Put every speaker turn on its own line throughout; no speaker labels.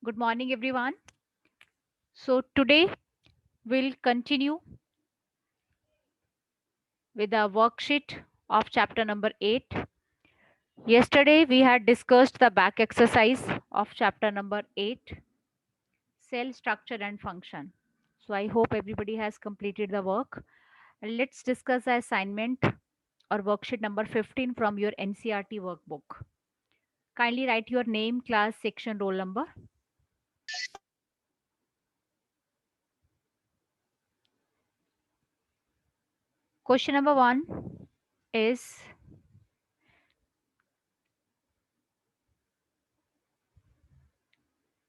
Good morning, everyone. So, today we'll continue with the worksheet of chapter number 8. Yesterday, we had discussed the back exercise of chapter number 8, cell structure and function. So, I hope everybody has completed the work. And let's discuss the assignment or worksheet number 15 from your NCRT workbook. Kindly write your name, class, section, roll number. Question number 1 is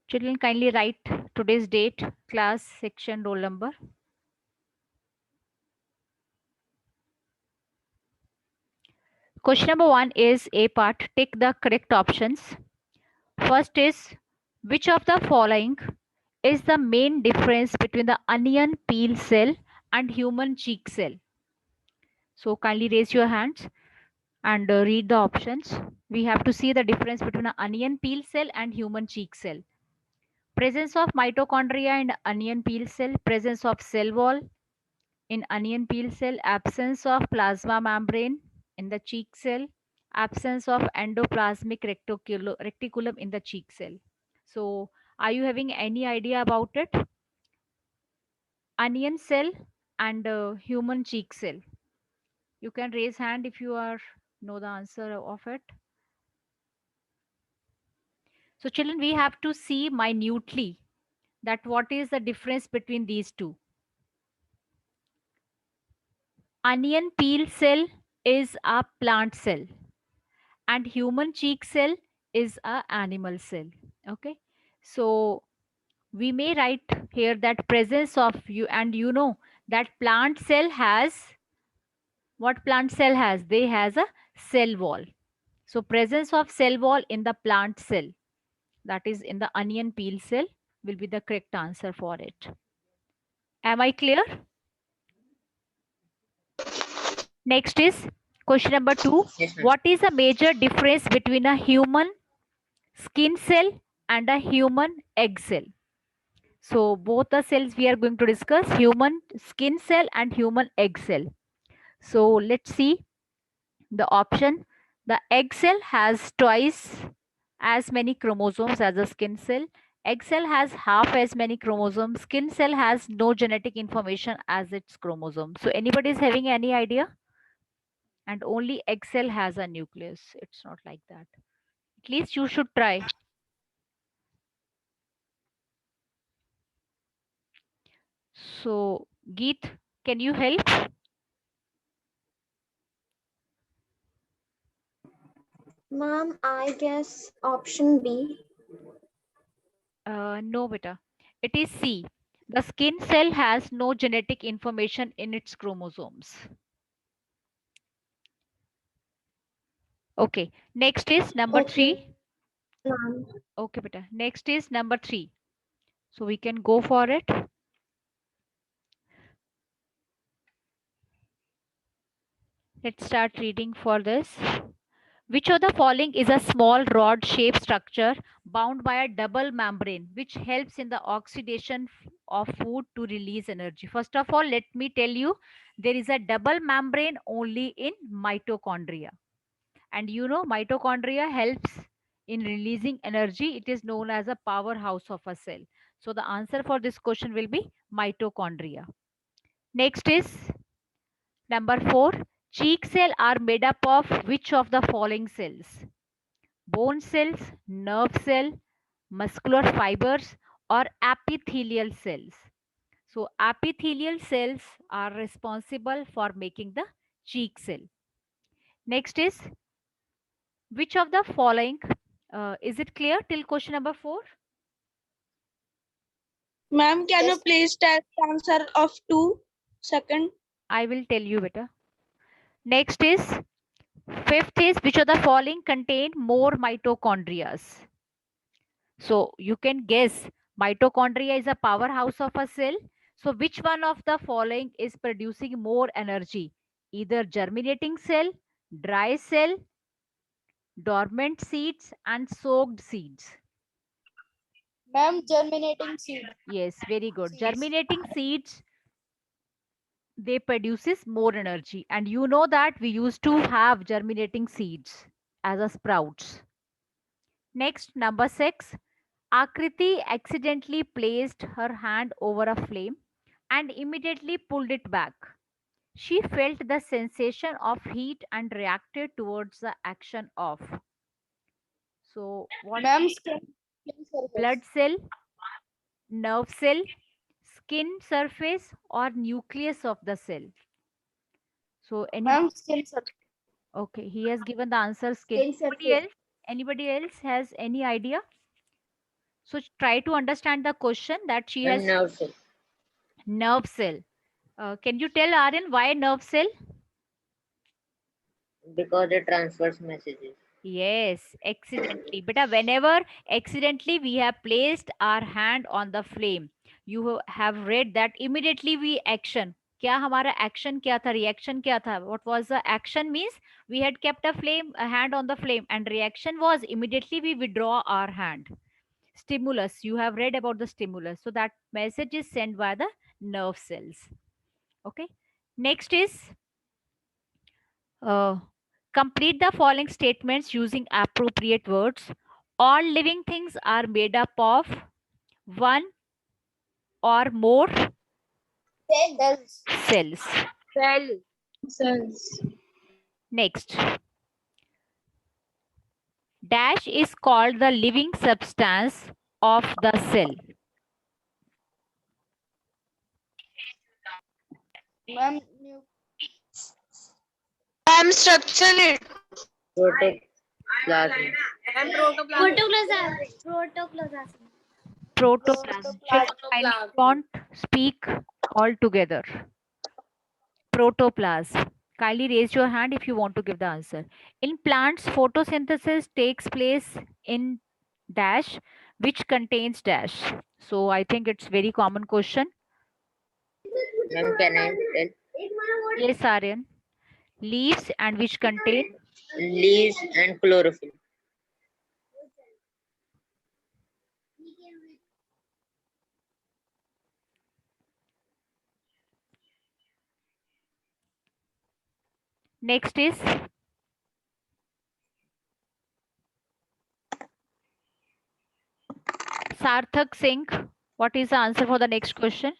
children kindly write today's date, class, section, roll number. Question number 1 is A part. Take the correct options. First is which of the following is the main difference between the onion peel cell and human cheek cell? So kindly raise your hands and read the options. We have to see the difference between an onion peel cell and human cheek cell. Presence of mitochondria in onion peel cell, presence of cell wall in onion peel cell, absence of plasma membrane in the cheek cell, absence of endoplasmic reticulum in the cheek cell. So, are you having any idea about it? Onion cell and human cheek cell. You can raise hand if you are know the answer of it. So, children, we have to see minutely that what is the difference between these two. Onion peel cell is a plant cell and human cheek cell is a animal cell. Okay, so we may write here that presence of you, and you know that plant cell has what plant cell has, they has a cell wall. So presence of cell wall in the plant cell, that is in the onion peel cell, will be the correct answer for it. Am I clear? Next is question number 2.
Yes, ma'am.
What is the major difference between a human skin cell and a human egg cell? So both the cells we are going to discuss, human skin cell and human egg cell. So let's see the option. The egg cell has twice as many chromosomes as a skin cell. Egg cell has half as many chromosomes. Skin cell has no genetic information as its chromosome. So anybody is having any idea? And only egg cell has a nucleus. It's not like that. At least you should try. So Geet, can you help?
Ma'am, I guess option B.
No, beta. It is C. The skin cell has no genetic information in its chromosomes. Okay. Next is number
Okay,
3.
ma'am.
Okay, beta. Next is number 3. So we can go for it. Let's start reading for this. Which of the following is a small rod shaped structure bound by a double membrane which helps in the oxidation of food to release energy? First of all, let me tell you there is a double membrane only in mitochondria. And you know, mitochondria helps in releasing energy. It is known as a powerhouse of a cell. So the answer for this question will be mitochondria. Next is number 4. Cheek cell are made up of which of the following cells? Bone cells, nerve cell, muscular fibers, or epithelial cells. So epithelial cells are responsible for making the cheek cell. Next is which of the following, is it clear till question number 4?
Ma'am, can you
Yes.
please tell the answer of 2 seconds?
I will tell you better. Next is fifth is which of the following contain more mitochondria? So you can guess mitochondria is a powerhouse of a cell. So which one of the following is producing more energy? Either germinating cell, dry cell, dormant seeds, and soaked seeds.
Ma'am, germinating seed.
Yes, very good.
Seeds.
Germinating seeds, they produces more energy. And you know that we used to have germinating seeds as a sprouts. Next, number 6. Akriti accidentally placed her hand over a flame and immediately pulled it back. She felt the sensation of heat and reacted towards the action of. So, what?
Ma'am, skin
Blood
surface.
cell, nerve cell, skin surface, or nucleus of the cell? So,
Ma'am, skin surface.
okay, he has given the answer skin.
Skin
Anybody
surface.
else? Anybody else has any idea? So, try to understand the question that she has.
nerve cell.
Nerve cell. Can you tell Aryan why nerve cell?
Because it transfers messages.
Yes, accidentally. But whenever accidentally we have placed our hand on the flame, you have read that immediately we action. क्या हमारा action क्या था? Reaction क्या था? What was the action means? We had kept a hand on the flame, and reaction was immediately we withdraw our hand. Stimulus. You have read about the stimulus. So that message is sent by the nerve cells. Okay. Next is uh, complete the following statements using appropriate words. All living things are made up of one or more
Cells.
cells.
Cells.
Next, dash is called the living substance of the cell.
Ma'am, ma'am, structure it.
Protoplasm.
Protoplasm.
Protoplasm. Children, kindly don't speak all together. Protoplasm. Kindly raise your hand if you want to give the answer. In plants, photosynthesis takes place in dash, which contains dash. So I think it's very common question.
Ma'am, can I tell?
Yes, Aryan. Leaves and which contain
Leaves and chlorophyll.
next is Sarthak Singh. What is the answer for the next question?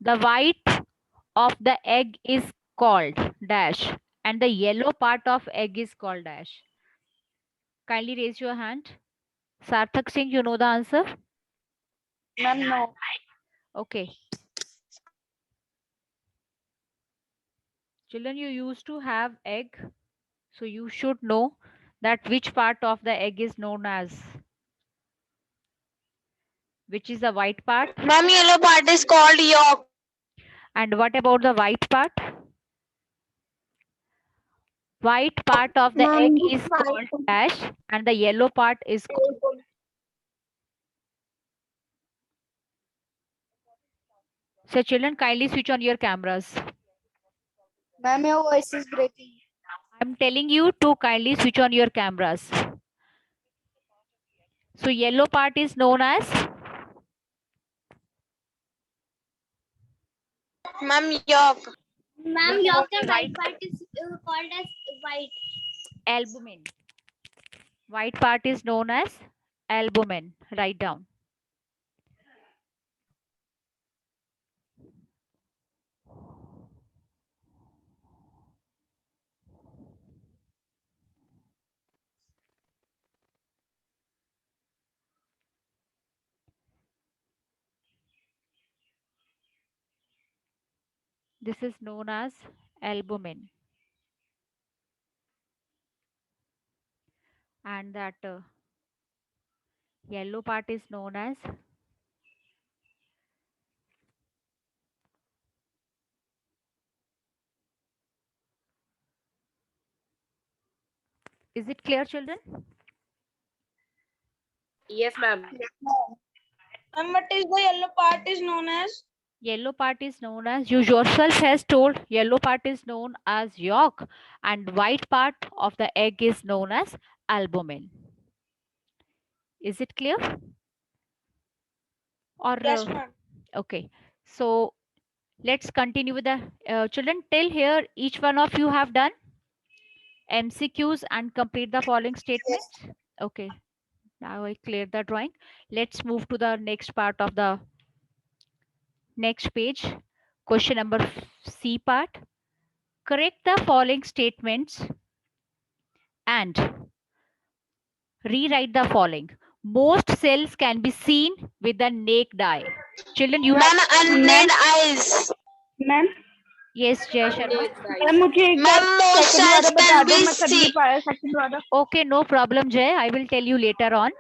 The white of the egg is called dash and the yellow part of egg is called dash. Kindly raise your hand. Sarthak Singh, you know the answer?
Ma'am, no.
Okay. Children, you used to have egg, so you should know that which part of the egg is known as, which is the white part,
Ma'am, yellow part is called yolk.
and what about the white part? White part of the egg
Ma'am,
is called dash and the yellow part is called. So children, kindly switch on your cameras.
Ma'am, your voice is breaking.
I'm telling you to kindly switch on your cameras. So yellow part is known as
Ma'am, yolk.
Ma'am, yolk and white part is called as white.
albumin. White part is known as albumin. Write down. This is known as albumin. And that yellow part is known as is it clear, children?
Yes, ma'am.
Ma'am, what is the yellow part is known as?
Yellow part is known as, you yourself has told, yellow part is known as yolk and white part of the egg is known as albumin. Is it clear? Or
Yes, ma'am.
okay, so let's continue with the children. Till here, each one of you have done MCQs and complete the following statements. Okay, now I clear the drawing. Let's move to the next part of the next page. Question number C part. Correct the following statements and rewrite the following. Most cells can be seen with the naked eye. Children, you have.
Unmade eyes.
Ma'am
Yes, Jay Sharma.
Ma'am मुझे एक बार
Most
second वाला
cells
बता
can
दो
be
मैं कर नहीं
seen.
पाया second वाला
Okay, no problem, Jay. I will tell you later on.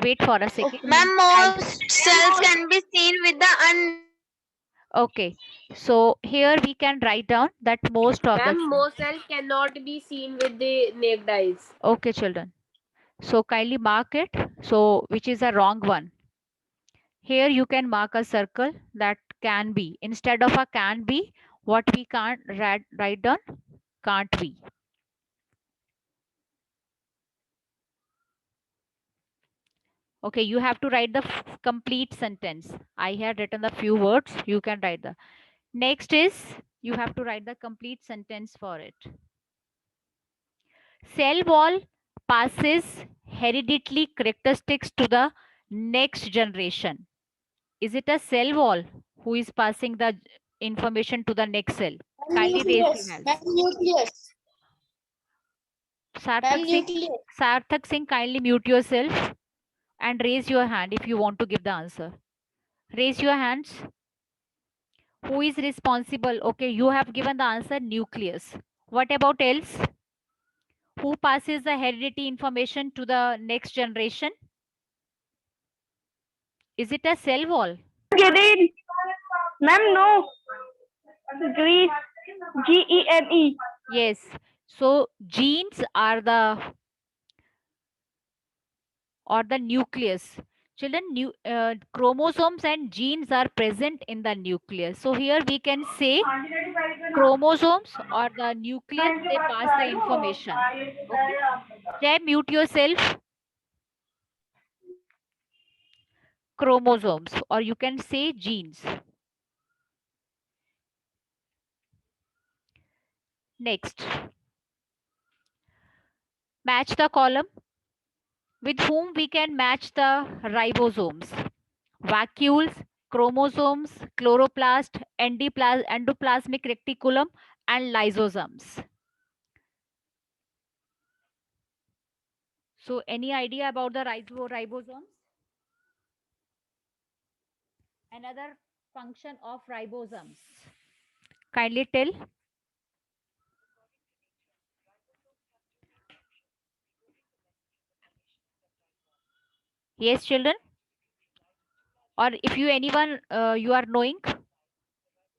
Wait for a second.
Most cells can be seen with the
Okay, so here we can write down that most of
Ma'am,
the.
most cells cannot be seen with the naked eyes.
Okay, children. So kindly mark it. So which is a wrong one. Here you can mark a circle that can be. Instead of a can be, what we can't write down can't be. Okay, you have to write the complete sentence. I had written the few words. You can write the. Next is you have to write the complete sentence for it. Cell wall passes hereditary characteristics to the next generation. Is it a cell wall who is passing the information to the next cell? Kindly raise your hands.
nucleus
Sarthak Singh, kindly mute yourself and raise your hand if you want to give the answer. Raise your hands. Who is responsible? Okay, you have given the answer nucleus. What about else? Who passes the heredity information to the next generation? Is it a cell wall?
green ma'am no green GENE
Yes. So genes are the nucleus. Children, chromosomes and genes are present in the nucleus. So here we can say chromosomes or the nucleus, they pass the information. Okay. Jay, mute yourself. Chromosomes, or you can say genes. Next. Match the column. With whom we can match the ribosomes. Vacuoles, chromosomes, chloroplast, endoplasmic reticulum, and lysosomes. So any idea about the ribosomes? Another function of ribosomes. Kindly tell. Yes, children. Or if you anyone you are knowing,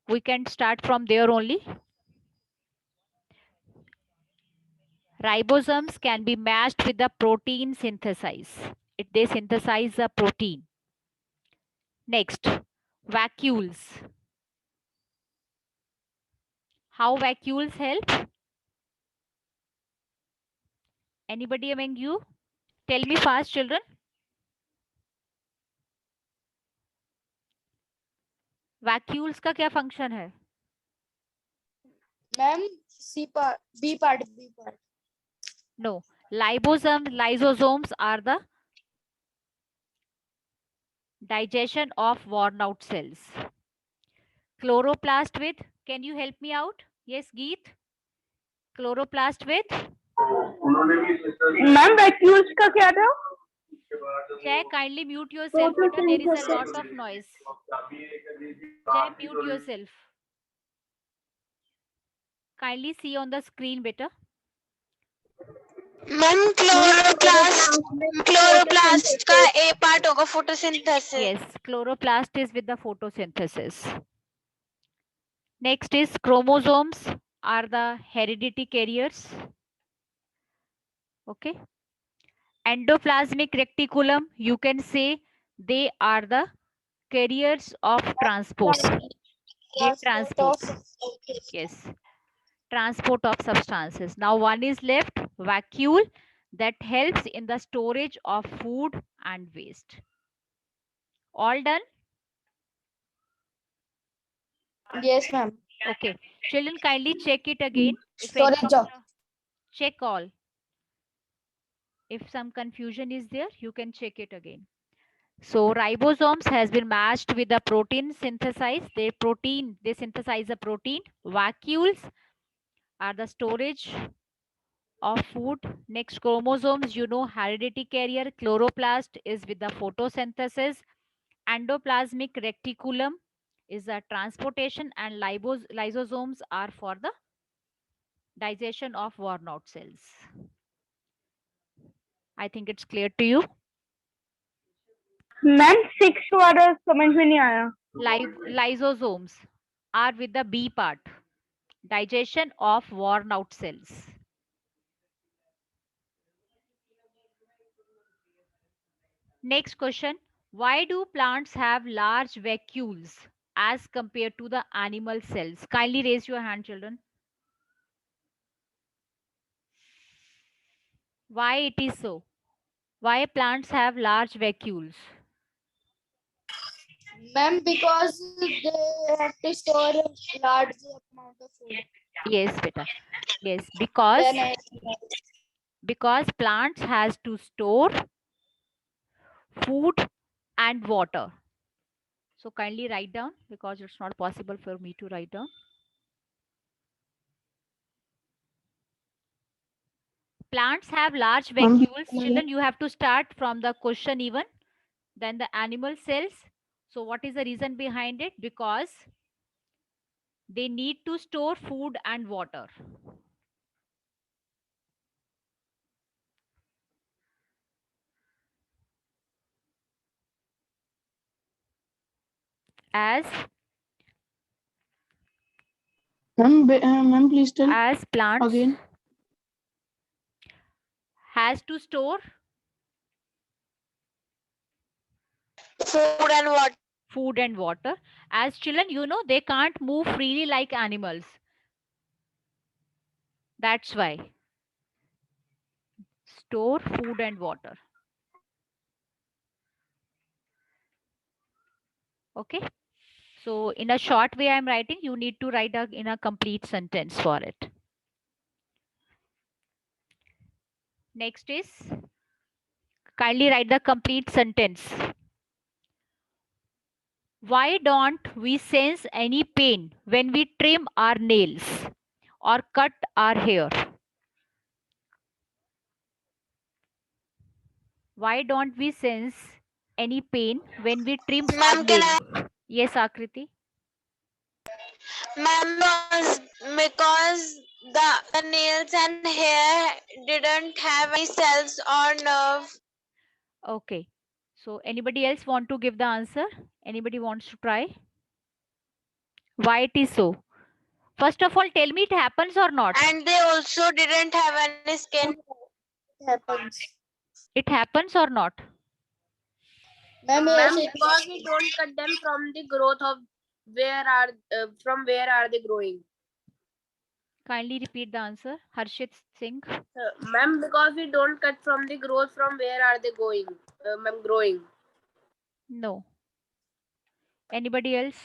we can start from there only. Ribosomes can be matched with the protein synthesis. They synthesize the protein. Next, vacuoles. How vacuoles help? Anybody among you? Tell me fast, children. Vacuoles का क्या function है?
Ma'am B part
No. Lysosomes are the digestion of worn out cells. Chloroplast with, can you help me out? Yes, Geet. Chloroplast with?
Ma'am vacuoles का क्या था
Jay, kindly mute yourself. Beta, there is a lot of noise. Jay, mute yourself. Kindly see on the screen, beta.
Ma'am chloroplast का ए part होगा photosynthesis.
Yes, chloroplast is with the photosynthesis. Next is chromosomes are the heredity carriers. Okay. Endoplasmic reticulum, you can say they are the carriers of transport. They transport. Yes. Transport of substances. Now one is left, vacuole, that helps in the storage of food and waste. All done?
Yes, ma'am.
Okay. Children, kindly check it again. If
Storage
any,
job.
check all. If some confusion is there, you can check it again. So ribosomes has been matched with the protein synthesize. They synthesize the protein. Vacuoles are the storage of food. Next, chromosomes, heredity carrier. Chloroplast is with the photosynthesis. Endoplasmic reticulum is the transportation, and lysosomes are for the digestion of worn out cells. I think it's clear to you.
Ma'am 6 वाला समझ में नहीं आया.
Lysosomes are with the B part, digestion of worn out cells. Next question. Why do plants have large vacuoles as compared to the animal cells? Kindly raise your hand, children. Why it is so? Why plants have large vacuoles?
Ma'am, because they have to store a large amount of food.
Yes, beta. Yes, because plants has to store food and water. So kindly write down, because it's not possible for me to write down. Plants have large vacuoles. Children, you have to start from the question even, then the animal cells. So what is the reason behind it? Because they need to store food and water. As
Ma'am, please tell
as plants
again.
has to store
Food and water.
food and water. As children, they can't move freely like animals. That's why store food and water. Okay. So in a short way I'm writing, you need to write in a complete sentence for it. Next is, kindly write the complete sentence. Why don't we sense any pain when we trim our nails or cut our hair? Why don't we sense any pain when we trim our
Ma'am, can I?
nails? Yes, Akriti.
Ma'am, because the nails and hair didn't have any cells or nerve.
Okay. So anybody else want to give the answer? Anybody wants to try? Why it is so? First of all, tell me it happens or not.
And they also didn't have any skin.
Happens.
It happens or not?
Ma'am,
Ma'am,
yes,
because we don't cut them from the growth of from where are they growing?
Kindly repeat the answer. Harshit Singh.
Ma'am, because we don't cut from the growth, from where are they going? Ma'am, growing.
No. Anybody else?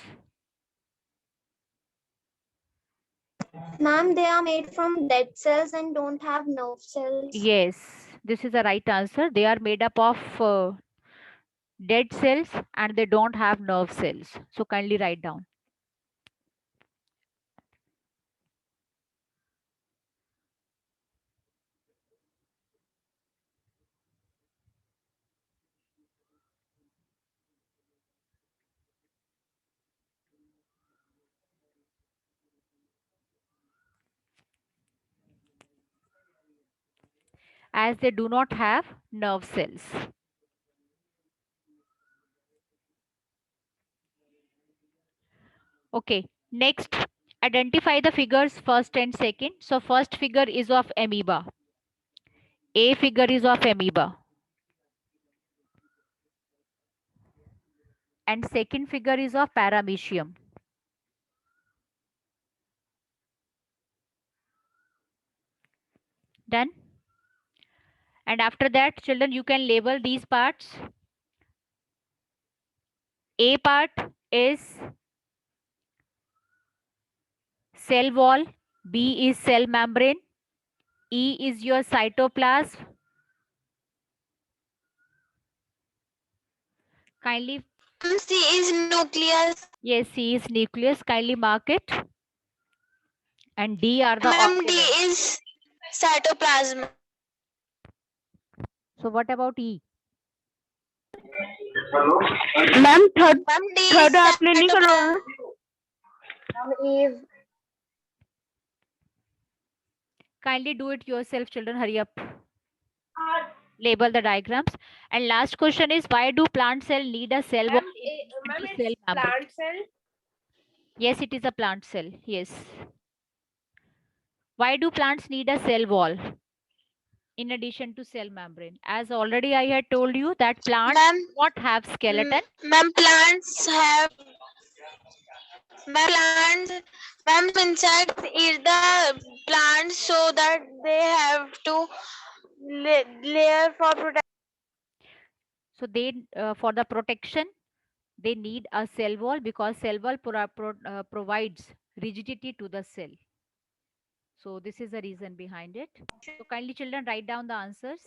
Ma'am, they are made from dead cells and don't have nerve cells.
Yes, this is the right answer. They are made up of dead cells and they don't have nerve cells. So kindly write down. As they do not have nerve cells. Okay, next, identify the figures first and second. So first figure is of amoeba. A figure is of amoeba. And second figure is of paramecium. Done? And after that, children, you can label these parts. A part is cell wall, B is cell membrane, E is your cytoplasm. Kindly,
C is nucleus.
yes, C is nucleus. Kindly mark it. And D are the
Ma'am, D
organelles.
is cytoplasm.
So what about E?
Ma'am third
Ma'am, D is
third आपने नहीं करवाया
cytoplasm.
Kindly do it yourself, children. Hurry up. Label the diagrams. And last question is, why do plant cell need a cell wall in
Ma'am,
addition to
it's
cell membrane?
plant cell.
Yes, it is a plant cell. Yes. Why do plants need a cell wall in addition to cell membrane? As already I had told you that plants
Ma'am,
do not have skeleton.
ma'am, plants have. Ma'am, insects eat the plants so that they have to layer for protection.
So they, for the protection, they need a cell wall because cell wall provides rigidity to the cell. So this is the reason behind it. So kindly children write down the answers.